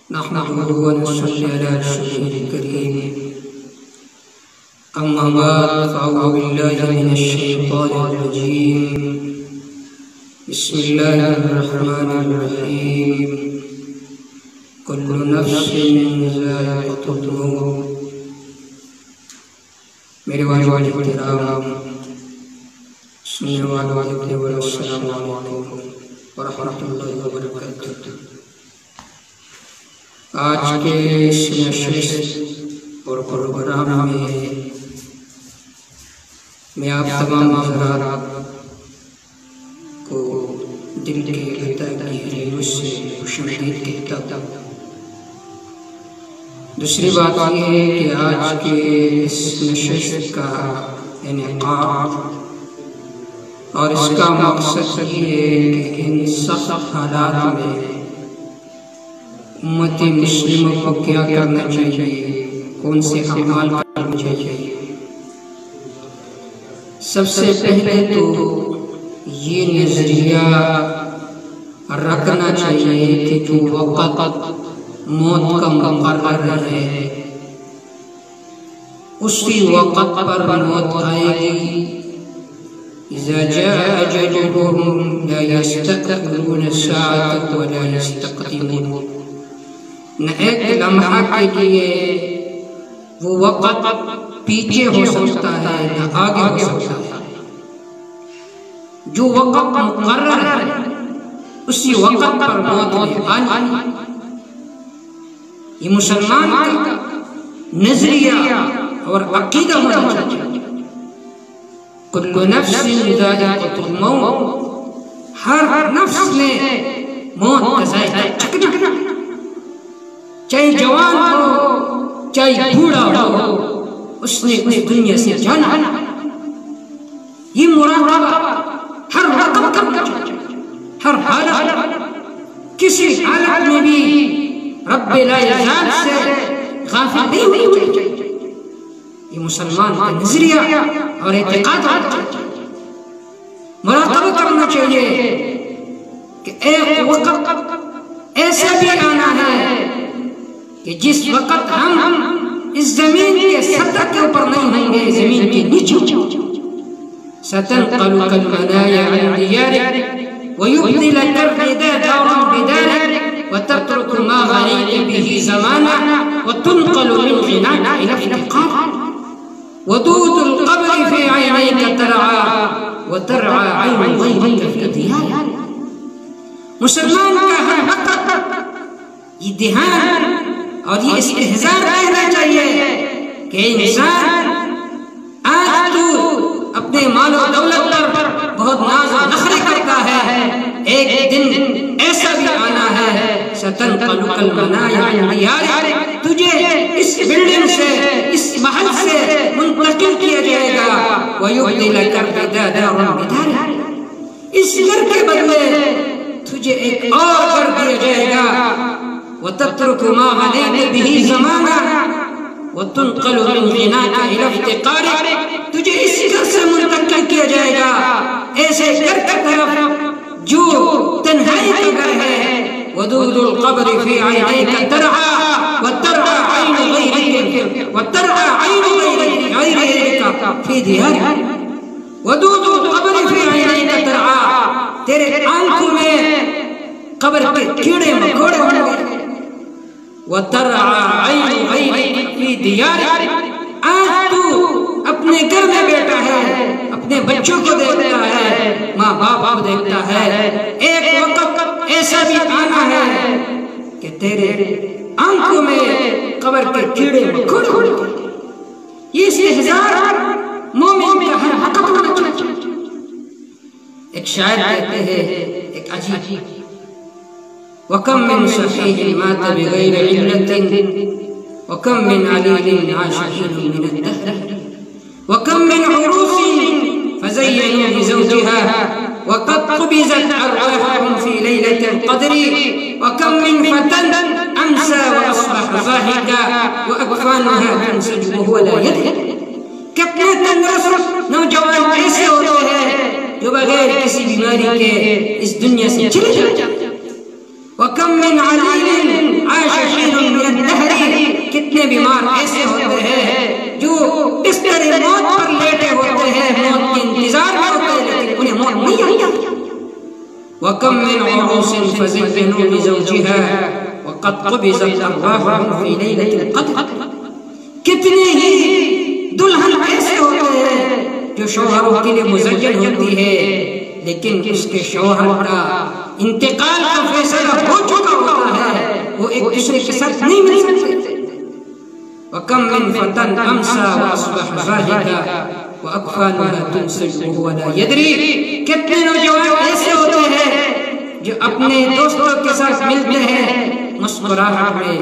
نحمده ونصلي على رسوله الكريم. أما بعد فأعوذ بالله من الشيطان الرجيم. بسم الله الرحمن الرحيم. كل نفس ذائقة الموت. میرے والد کرام، سننے والوں السلام علیکم ورحمۃ اللہ وبرکاتہ. آج کے اس نشست اور پروگرام میں آپ تمام حضرات کو دل کے گہرائیوں سے خوشامدید کہتا ہوں. دوسری بات یہ ہے کہ آج کے اس نشست کا انعقاد اور اس کا مقصد یہ ہے کہ ان سخت حالات میں امت مسلمہ کو کیا کرنا چاہیے، کون سے اعمال کرنا چاہیے. سب سے پہلے تو یہ نظریہ رکھنا چاہیے کہ جو وقت موت کا مقرر ہے اسی وقت پر موت آئے گی. اذا جاء اجلهم لا يستأخرون ساعة ولا يستقدمون. نہ ایک لمحہ کے لیے وہ وقت پیچھے ہو سکتا ہے نہ آگے ہو سکتا ہے. جو وقت مقرر ہے اسی وقت پر موت آنی. یہ مسلمان کا نظریہ اور عقیدہ ہونا چاہیے. کل نفس ذائقۃ الموت. ہر نفس نے موت کا ذائقہ چکھنا، چاہے جوان ہو چاہے بوڑھا ہو، اس نے اس دنیا سے جانا. یہ مراقبہ ہر وقت کرنا چاہیے، ہر حالت. کسی حالت میں بھی رب العزت سے غافل نہیں ہونا چاہیے. یہ مسلمان کا نظریہ اور اعتقاد ہونا چاہیے. مراقبہ کرنا چاہیے کہ ایک وقت ایسا بھی آنا ہے کہ جس وقت ہم اس زمین کے سطح کے اوپر نہیں ہوں گے، زمین کے نیچے. ستنقل كالمنايا عن ديارك ويبدلك الرداء دارا بدارك وتترك ما غنيت به زمانا وتنقل من غناك إلى افتقار. ودود القبر في عينيك ترعى وترعى عين غيرك في ديارك. مسلمان کا ہر وقت یہ دھیان اور یہ استحضار رہنا چاہیے کہ انسان آج تو اپنے مال و دولت پر بہت ناز و نخرے کرتا ہے، ایک دن ایسا بھی آنا ہے ستنقل المنايا عن ديارك. تجھے اس بلڈنگ سے، اس محل سے منتقل کیا جائے گا. ويبدلك الرداء دارا بدارك. اس گھر کے بدلے تجھے ایک اور گھر دیا جائے گا. وتترك ما غنيت به زمانا وتنقل من غناك الى افتقارك. تجھے اس گھر سے منتقل کیا جائے گا ایسے گھر کی طرف جو تنہائی کا گھر ہے. ودود القبر في عينيك ترعى وترعى عين غيرك في ديارك. ودود القبر في عينيك ترعى. تیرے آنکھوں میں قبر کے کیڑے مکوڑے ہوں گے. وترعى عين غيرك في ديارك. آج تو اپنے گھر میں بیٹھا ہے، اپنے بچوں کو دیکھتا ہے، ماں باپ کو دیکھتا ہے. ایک وقت ایسا بھی آنا ہے کہ تیرے آنکھوں میں قبر کے کیڑے مکوڑے ہوں گے. یہ استحضار مومن کا ہر وقت ہونا چاہیے. ایک شاعر کہتے ہیں ایک عجیب: وَكَمْ مِنْ صَحِيحٍ مَاتَ بِغَيْرِ عِلَّةٍ وَكَمْ مِنْ عَلِيلٍ عَاشَ حِينًا مِنَ الدَّهْرِ وَكَمْ مِنْ عُرُوسٍ فَزَيَّنُوا لِزَوْجِهَا وَقَدْ قُبِضَتْ أَرْوَاحُهُمْ فِي لَيْلَةِ الْقَدْرِ وَكَمْ مِنْ فَتًى أَمْسَى وَأَصْبَحَ ضَاحِكًا وَأَكْفَانُهَا تَنْسَجُ وَهُوَ لَا يَدْرِ. کتنے تندرست نوجوان ایسے ہوتے ہیں جو بغیر کسی بیماری کے اس دنیا سے چلے جاتے ہیں. وَكَمْ مِنْ عَلِيلٍ عَاشَ وَكَمْ مِنْ عُرُوسٍ فَزَيَّنُوا لِزَوْجِهَا وَقَدْ قُبِضَتْ أَرْوَاحُهُمْ فِي لَيْلَةِ الْقَدْرِ. کتنے ہی دلہن ایسے ہوتے ہیں جو شوہروں کے لیے مزین ہوتی ہے لیکن اس کے شوہر کا انتقال کا فیصلہ ہو چکا ہوتا ہے، وہ ایک دوسرے کے ساتھ نہیں مل سکتے. وَكَمْ مِنْ فَتًى أَمْسَى وَأَصْبَحَ زَاهِدًا وَأَكْفَانُهَا تُمْسِكُهُ وَلَا يَدْرِي. کتنے نوجوان ایسے ہوتے ہیں جو اپنے دوستوں کے ساتھ ملتے ہیں مسکراہٹ میں،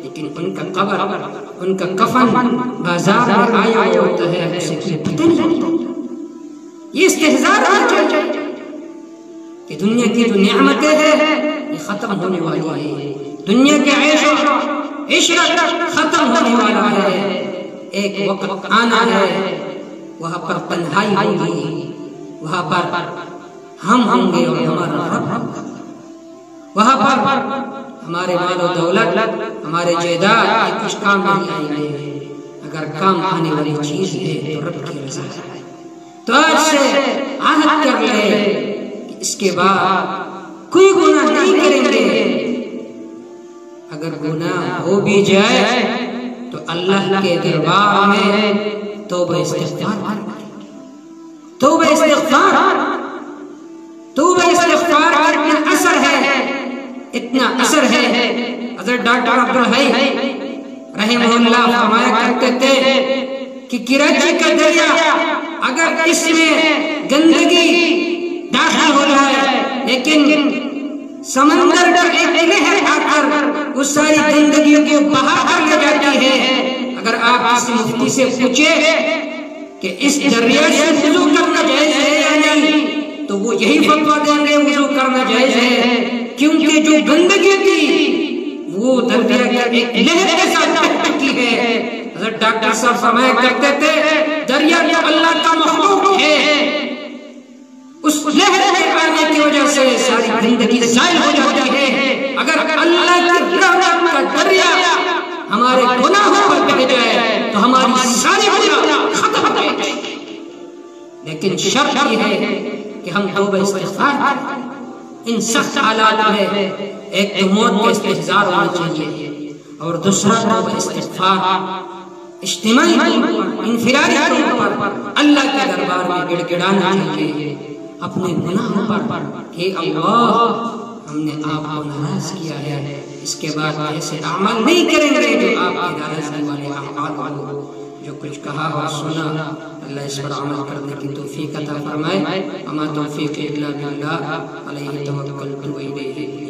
لیکن ان کا قبر، ان کا کفن بازار میں آیا ہوتا ہے، اسے پتہ نہیں لگتا. یہ استہزاء ہونا چاہیے کہ دنیا کی جو نعمتیں ہیں یہ ختم ہونے والی ہے، دنیا کے عیش و عشرت ختم ہونے والا ہے. ایک وقت آنا ہے وہاں پر تنہائی ہوگی، وہاں پر ہم ہوں گے اور ہمارا رب. وہاں پر ہمارے مال و دولت، ہمارے جائیداد کچھ کام نہیں آئیں گے. اگر کام آنے والی چیز ہے تو رب کی رضا ہے. تو آج سے عہد کر لے کہ اس کے بعد کوئی گناہ نہیں کریں گے. اگر گناہ ہو بھی جائے تو اللہ کے دربار میں توبہ استغفار، توبہ استغفار، توبہ استغفار کا اتنا اثر ہے، اتنا اثر ہے. حضرت ڈاکٹر عبدالحی رحمہ اللہ فرمایا کرتے تھے کہ کراچی کا دریا اگر اس میں گندگی داخل ہو جائے لیکن سمندر کا ایک لہر آ کر اس ساری گندگیوں کو بہا کر لے جاتی ہے. اگر آپ کسی مفتی سے پوچھے کہ اس دریا سے وضو کرنا جائز ہے یا نہیں تو وہ یہی فتویٰ دیں گے وضو کرنا جائز ہے، کیونکہ جو گندگی تھی وہ دریا کی ایک لہر کے ساتھ بہہ چکی ہے. حضرت ڈاکٹر صاحب فرمایا کرتے تھے دریا تو اللہ کا مخلوق ہے، اس لہر کے آنے کی وجہ سے ساری گندگی زائل ہو جاتی ہے. اگر اللہ کی رحمت کا دریا ہمارے گناہوں پر بہہ جائے تو ہماری ساری گناہ ختم ہو جائے گی. لیکن شرط یہ ہے کہ ہم توبہ استغفار کریں. ان سخت حالات میں ایک تو موت کا استحضار ہونا چاہیے اور دوسرا توبہ استغفار اجتماعی انفرادی طور پر اللہ کے دربار میں گڑ گڑانا چاہیے اپنے گناہوں پر کہ اللہ ہم نے آپ کو ناراض کیا ہے، اس کے بعد ایسے اعمال نہیں کریں گے جو آپ کی ناراضگی والے اعمال ہو. جو کچھ کہا اور سنا اللہ اس پر عمل کرنے کی توفیق عطا فرمائے. وما توفیق الا باللہ علیہ توکلت و الیہ